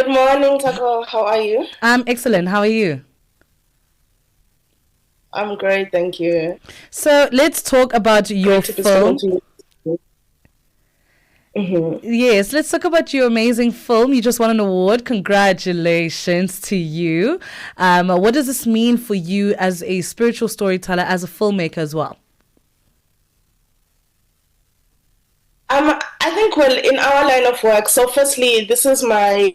Good morning, Tako. How are you? I'm excellent. How are you? I'm great, thank you. So let's talk about your Great to be speaking film. to you. hmm Yes, let's talk about your amazing film. You just won an award. Congratulations to you. What does this mean for you as a spiritual storyteller, as a filmmaker as well? I think, well, in our line of work, so firstly, this is my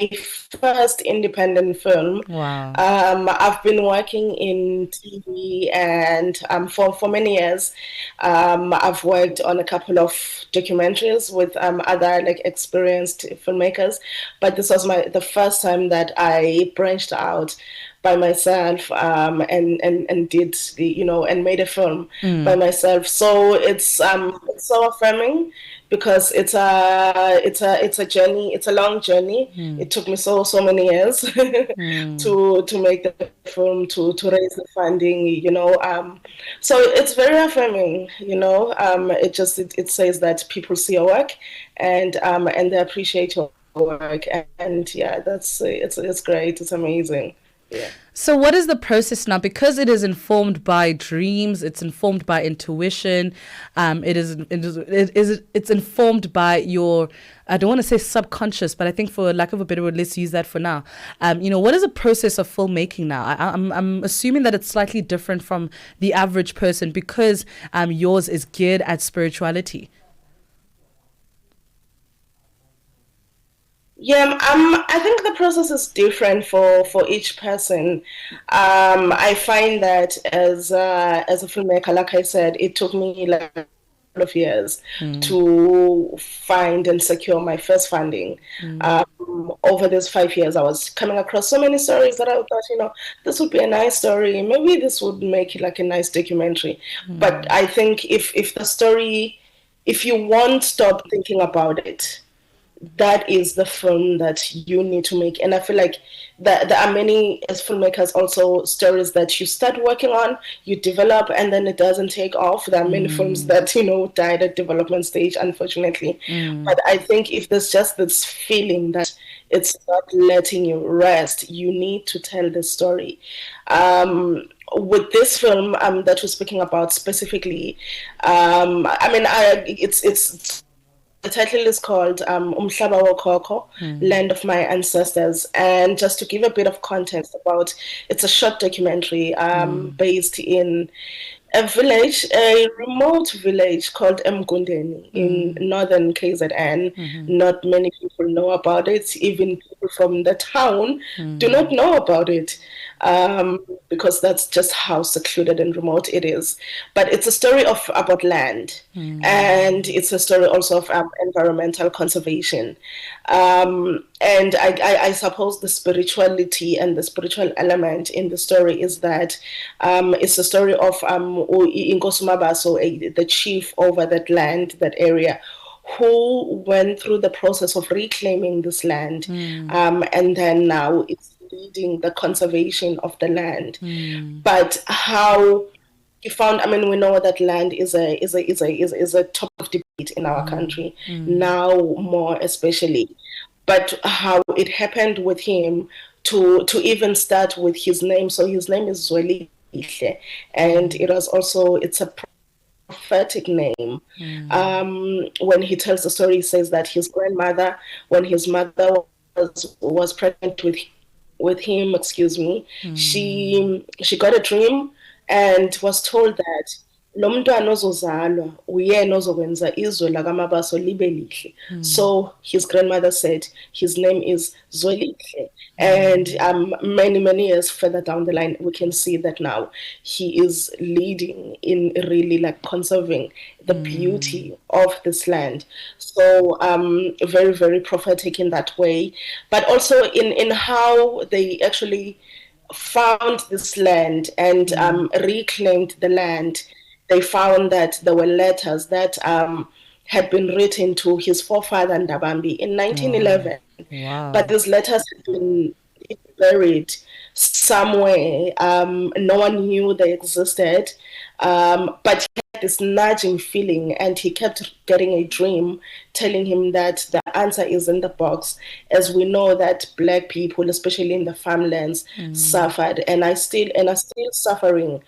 first independent film. Wow. I've been working in TV and for many years. I've worked on a couple of documentaries with other like experienced filmmakers, but this was the first time that I branched out by myself and did and made a film by Mm, myself. So it's so affirming because it's a journey. It's a long journey. mm, It took me so many years mm. to make the film, to raise the funding. So it's very affirming. It says that people see your work and they appreciate your work, and yeah, it's great. It's amazing. Yeah. So, what is the process now? Because it is informed by dreams, it's informed by intuition, it's informed by your. I don't want to say subconscious, but I think for lack of a better word, let's use that for now. What is the process of filmmaking now? I'm assuming that it's slightly different from the average person because yours is geared at spirituality. Yeah, I think the process is different for each person. I find that as a filmmaker, like I said, it took me like a couple of years Mm, to find and secure my first funding. mm, Over these 5 years, I was coming across so many stories that I thought, this would be a nice story. Maybe this would make it like a nice documentary. But mm, I think if the story, if you won't stop thinking about it, that is the film that you need to make. And I feel like that there are many as filmmakers also stories that you start working on, you develop, and then it doesn't take off. There are many films mm, that died at development stage, unfortunately. mm, But I think if there's just this feeling that it's not letting you rest, you need to tell the story. With this film that we're speaking about specifically, I mean, it's the title is called Umhlaba Wokhokho, mm, Land of My Ancestors. And just to give a bit of context about, it's a short documentary mm, based in a remote village called Mgundeni in mm, northern KZN. mm, Not many people know about it. Even people from the town do not mm, know about it because that's just how secluded and remote it is. But it's a story of about land, and it's a story also of environmental conservation. And I suppose the spirituality and the spiritual element in the story is that it's a story of Inkosi Mabaso, the chief over that land, that area, who went through the process of reclaiming this land, mm, and then now it's leading the conservation of the land. mm, But how he found, I mean, we know that land is a top of debate in our mm, country mm, now, more especially. But how it happened with him to even start with his name. So his name is Zweli, and mm, it was also, it's a prophetic name. mm, When he tells the story, he says that his grandmother, when his mother was pregnant with him, excuse me, mm, she got a dream and was told that lo mntwana ozozalwa uyena ozokwenza izwe lakamabaso libe lihle. mm, So his grandmother said his name is Zwelihle. And mm, many years further down the line, we can see that now he is leading in really like conserving the mm, beauty of this land. So very prophetic in that way, but also in how they actually found this land and mm. reclaimed the land. They found that there were letters that had been written to his forefather Ndabambi in Wow. 1911, but Wow. these letters had been buried somewhere. No one knew they existed, but he this nudging feeling, and he kept getting a dream telling him that the answer is in the box. As we know that Black people, especially in the farmlands, suffered, and are still suffering,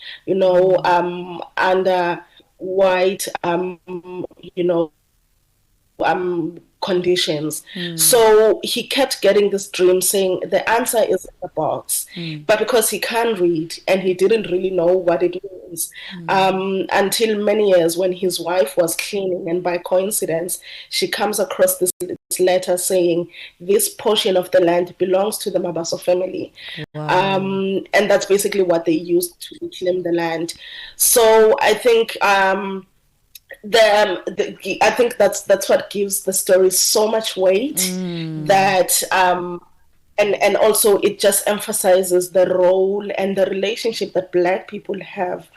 under white, you know, conditions. So he kept getting this dream saying the answer is in the box. But because he can't read and he didn't really know what it means, until many years when his wife was cleaning, and by coincidence, she comes across this letter saying this portion of the land belongs to the Mabaso family. Wow. And that's basically what they used to reclaim the land. So I think I think that's what gives the story so much weight, that and also it just emphasizes the role and the relationship that Black people have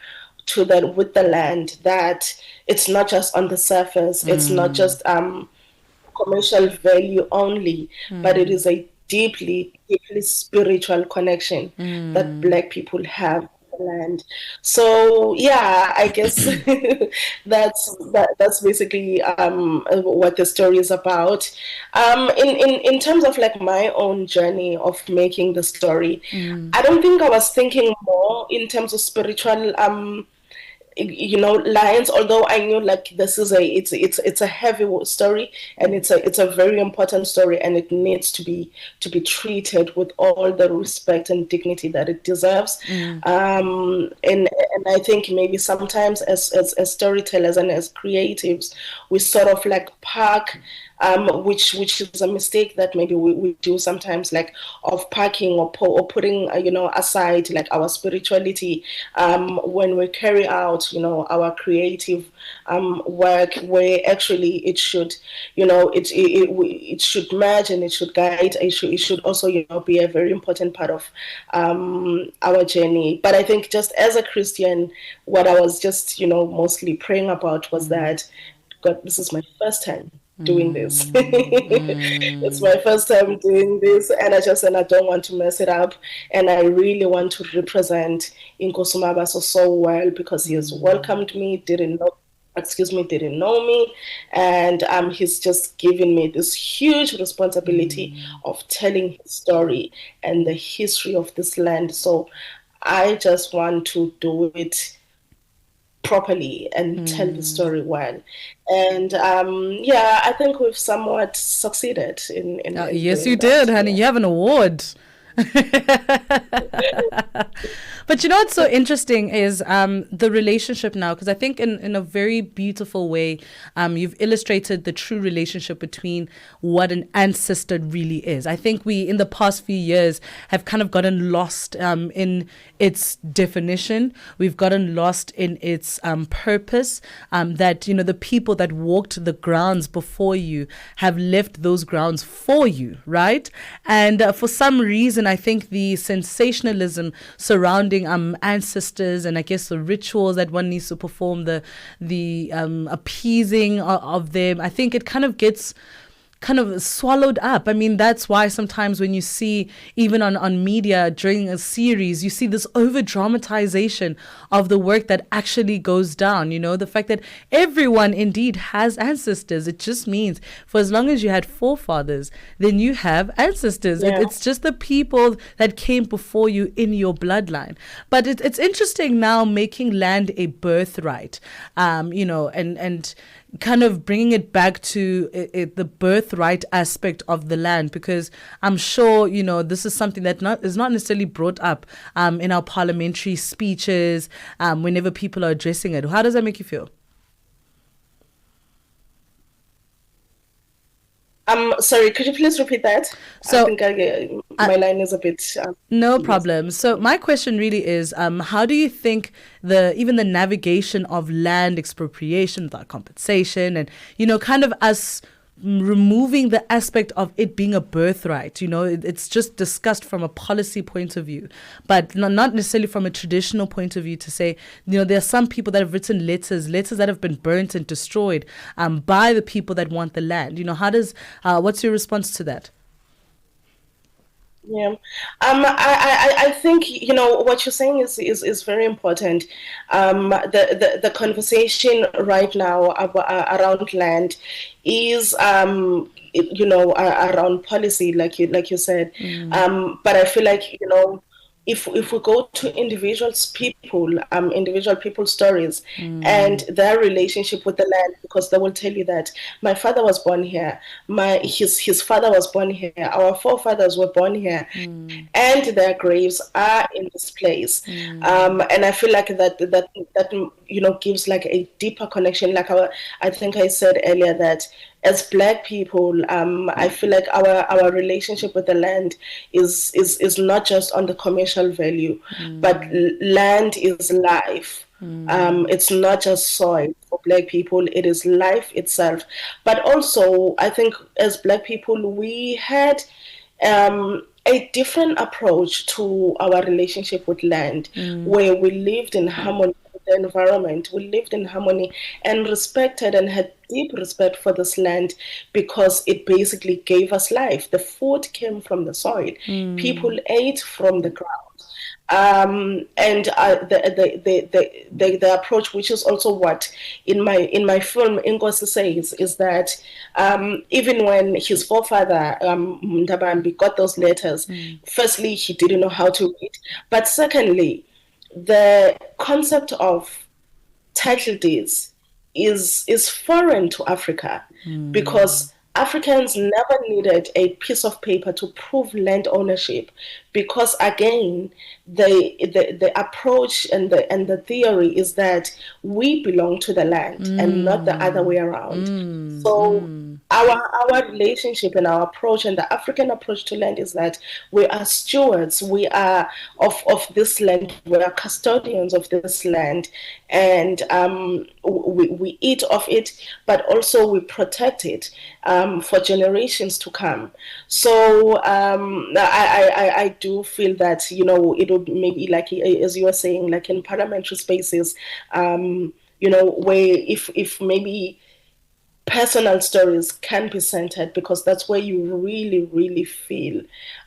with the land, that it's not just on the surface, it's not just commercial value only, but it is a deeply spiritual connection that Black people have with the land. So yeah, I guess that's basically what the story is about. In terms of like my own journey of making the story, I don't think I was thinking more in terms of spiritual lines, although I knew like this is it's a heavy story, and it's a very important story, and it needs to be treated with all the respect and dignity that it deserves. And I think maybe sometimes as storytellers and as creatives, we sort of like park, which is a mistake that maybe we do sometimes, like of parking or putting aside like our spirituality when we carry out our creative work, where actually it should it should merge, and it should guide, it should also be a very important part of our journey. But I think just as a Christian, what I was just mostly praying about was that, God, this is my first time doing this. It's my first time doing this, and I don't want to mess it up, and I really want to represent Nkosi Mabaso so well, because he has welcomed me, didn't know me, and he's just given me this huge responsibility of telling his story and the history of this land. So I just want to do it properly and tell the story well. And I think we've somewhat succeeded in yes, doing you that. did, honey. Yeah. You have an award. But what's so interesting is the relationship now, because I think in a very beautiful way, you've illustrated the true relationship between what an ancestor really is. I think we, in the past few years, have kind of gotten lost in its definition. We've gotten lost in its purpose, that, the people that walked the grounds before you have left those grounds for you, right? And for some reason, I think the sensationalism surrounding ancestors, and I guess the rituals that one needs to perform, the appeasing of them, I think it kind of gets swallowed up. I mean, that's why sometimes when you see, even on media during a series, you see this over dramatization of the work that actually goes down. The fact that everyone indeed has ancestors. It just means for as long as you had forefathers, then you have ancestors. Yeah. It's just the people that came before you in your bloodline. But it's interesting now making land a birthright, and kind of bringing it back to the birthright aspect of the land, because I'm sure this is something that is not necessarily brought up in our parliamentary speeches whenever people are addressing it. How does that make you feel? Sorry, could you please repeat that? So I think my line is a bit... no problem. So my question really is, how do you think even the navigation of land expropriation without compensation, and, kind of us removing the aspect of it being a birthright, it's just discussed from a policy point of view, but not necessarily from a traditional point of view, to say, there are some people that have written letters that have been burnt and destroyed by the people that want the land. What's your response to that? Yeah. I think, what you're saying is very important. The conversation right now around land is, around policy, like you said. But I feel like, if we go to individual people stories and their relationship with the land, because they will tell you that my father was born here, his father was born here, our forefathers were born here, and their graves are in this place. And I feel like that gives like a deeper connection. Like I think I said earlier that as Black people, I feel like our relationship with the land is not just on the commercial value, but land is life. It's not just soil for Black people, it is life itself. But also, I think as Black people, we had a different approach to our relationship with land, where we lived in harmony with the environment. We lived in harmony and respected and had deep respect for this land because it basically gave us life. The food came from the soil. People ate from the ground. And the approach, which is also what in my film Inkosi says, is that even when his forefather Ndabambi got those letters, firstly he didn't know how to read, but secondly, the concept of title deeds is foreign to Africa, because Africans never needed a piece of paper to prove land ownership, because again, the approach and the theory is that we belong to the land and not the other way around. So our relationship and our approach and the African approach to land is that we are stewards, we are of this land, we are custodians of this land, and we eat of it, but also we protect it for generations to come. So I do feel that it would maybe, like as you were saying, like in parliamentary spaces, where if maybe personal stories can be centered, because that's where you really, really feel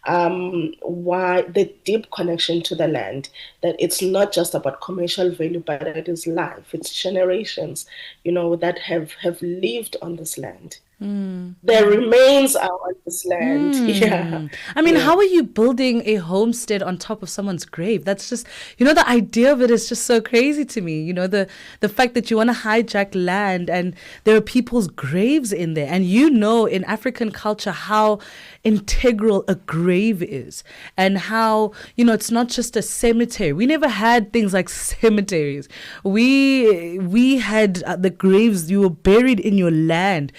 why the deep connection to the land, that it's not just about commercial value, but it is life, it's generations, that have lived on this land. Their remains are on this land. Yeah. I mean, Yeah. how are you building a homestead on top of someone's grave? That's just, the idea of it is just so crazy to me. The fact that you want to hijack land and there are people's graves in there. And in African culture how integral a grave is, and how, it's not just a cemetery. We never had things like cemeteries. We had the graves, you were buried in your land,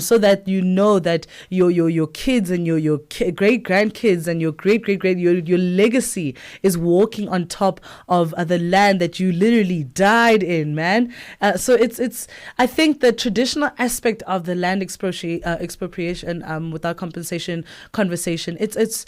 so that that your kids and your great grandkids and your great your legacy is walking on top of the land that you literally died in, man. So it's I think the traditional aspect of the land expropriation without compensation conversation, it's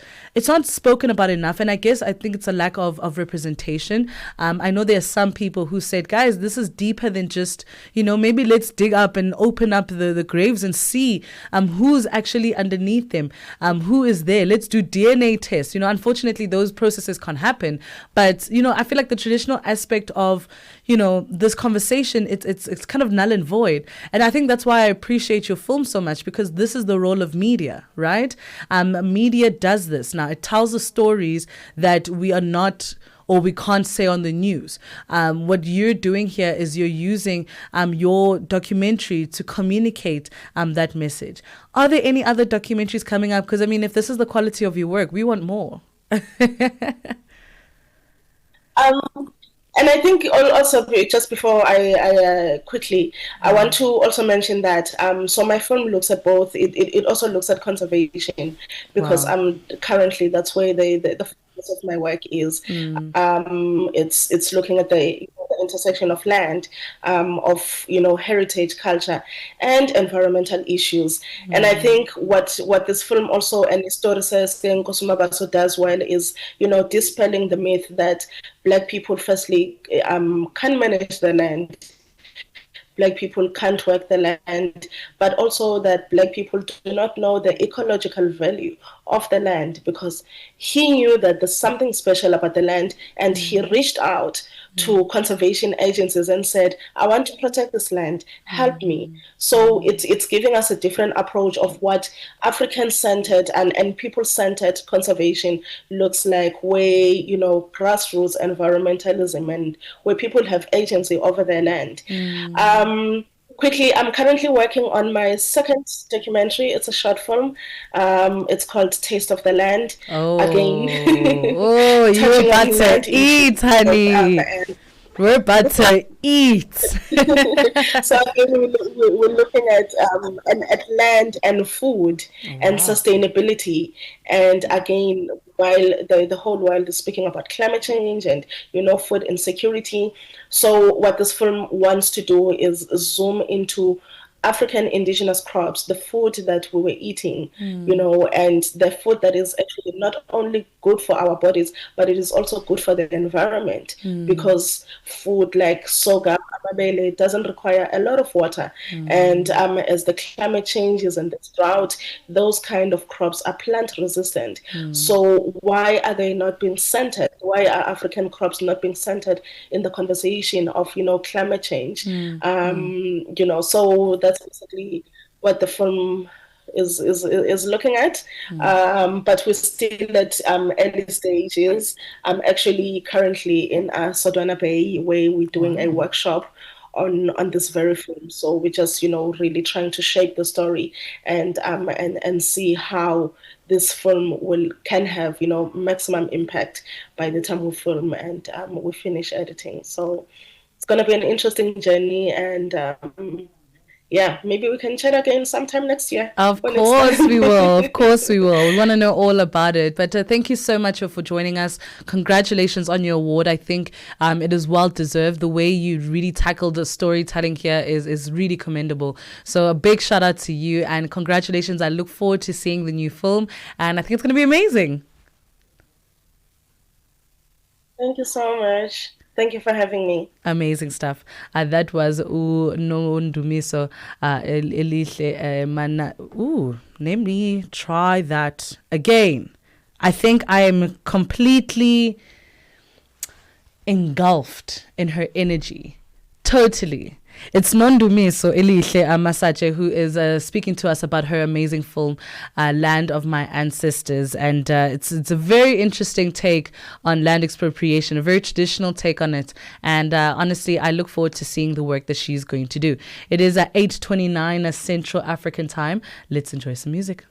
not spoken about enough, and I think it's a lack of representation. I know there are some people who said, guys, this is deeper than just maybe let's dig up and open up the graves and see who's actually underneath them, who is there. Let's do DNA tests. Unfortunately, those processes can't happen. But I feel like the traditional aspect of this conversation, it's kind of null and void. And I think that's why I appreciate your film so much, because this is the role of media, right? Media does this now. It tells the stories that we are not, or we can't say on the news. What you're doing here is you're using your documentary to communicate that message. Are there any other documentaries coming up? Because, if this is the quality of your work, we want more. Um, and I think also, just before I quickly, I want to also mention that so my film looks at both. It also looks at conservation, because Wow. currently that's where the focus of my work is. It's looking at the intersection of land, of heritage, culture, and environmental issues. And I think what this film also, and the story says Nkosi Mabaso does well, is dispelling the myth that Black people firstly can manage the land Black people can't work the land, but also that Black people do not know the ecological value of the land, because he knew that there's something special about the land, and he reached out to conservation agencies and said, I want to protect this land, help me. So it's giving us a different approach of what African-centered and people-centered conservation looks like, where, you know, grassroots environmentalism and where people have agency over their land. Quickly, I'm currently working on my second documentary. It's a short film. It's called Taste of the Land. Again, you're about to eat, honey. We're about to eat. So again, we're looking at land and food and sustainability. And again, while the whole world is speaking about climate change and, you know, food insecurity, so what this film wants to do is zoom into African indigenous crops, the food that we were eating, you know, and the food that is actually not only good for our bodies, but it is also good for the environment, because food like soga, amabele, doesn't require a lot of water. And as the climate changes and the drought, those kind of crops are plant resistant. So why are they not being centered? Why are African crops not being centered in the conversation of, you know, climate change? You know, so that's basically what the film is looking at, but we're still at early stages. I'm actually currently in Sodwana Bay, where we're doing a workshop on this very film. So we're just, you know, really trying to shape the story and see how this film can have, you know, maximum impact by the time we film and we finish editing. So it's going to be an interesting journey, and yeah, maybe we can chat again sometime next year. Of course we will. Of course we will. We want to know all about it. But thank you so much for joining us. Congratulations on your award. I think it is well deserved. The way you really tackled the storytelling here is really commendable. So a big shout out to you and congratulations. I look forward to seeing the new film and I think it's going to be amazing. Thank you so much. Thank you for having me. Amazing stuff. That was Nondumiso Elihle Masache. Let me try that again. I think I am completely engulfed in her energy. Totally. It's Nondumiso Elihle Masache who is speaking to us about her amazing film, Land of My Ancestors. And it's a very interesting take on land expropriation, a very traditional take on it. And honestly, I look forward to seeing the work that she's going to do. It is at 8:29 Central African time. Let's enjoy some music.